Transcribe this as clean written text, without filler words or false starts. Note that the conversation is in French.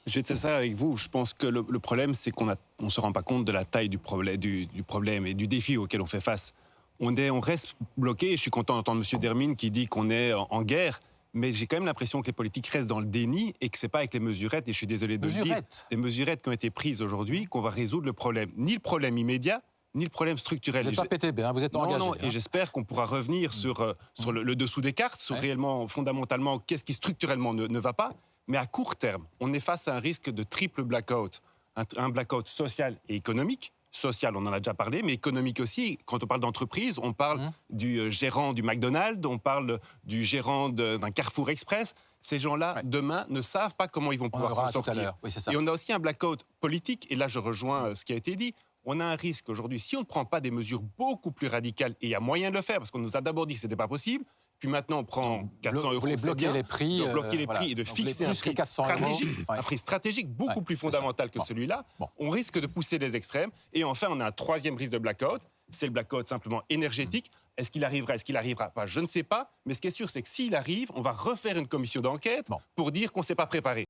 Je vais être sincère avec vous. Je pense que le problème, c'est qu'on ne se rend pas compte de la taille du problème et du défi auquel on fait face. On reste bloqué. Je suis content d'entendre M. Dermine qui dit qu'on est en guerre. Mais j'ai quand même l'impression que les politiques restent dans le déni et que ce n'est pas avec les mesurettes, et je suis désolé de le dire, les mesurettes qui ont été prises aujourd'hui qu'on va résoudre le problème. Ni le problème immédiat, ni le problème structurel. Vous n'êtes pas PTB, hein, vous êtes engagé. Non, et j'espère qu'on pourra revenir sur le dessous des cartes, sur réellement, fondamentalement, qu'est-ce qui structurellement ne va pas. Mais à court terme, on est face à un risque de triple blackout. Un blackout social et économique. Social, on en a déjà parlé, mais économique aussi. Quand on parle d'entreprise, on parle du gérant du McDonald's, on parle du gérant d'un Carrefour Express. Ces gens-là, demain, ne savent pas comment ils vont pouvoir s'en sortir. Oui, c'est ça. Et on a aussi un blackout politique, et là je rejoins ce qui a été dit. On a un risque aujourd'hui, si on ne prend pas des mesures beaucoup plus radicales, et il y a moyen de le faire, parce qu'on nous a d'abord dit que ce n'était pas possible, puis maintenant on prend 400 euros, vous voulez bloquer les prix, et de fixer un prix stratégique beaucoup plus fondamental que celui-là. On risque de pousser des extrêmes. Et enfin, on a un troisième risque de blackout, c'est le blackout simplement énergétique. Est-ce qu'il arrivera pas? Je ne sais pas, mais ce qui est sûr, c'est que s'il arrive, on va refaire une commission d'enquête pour dire qu'on ne s'est pas préparé.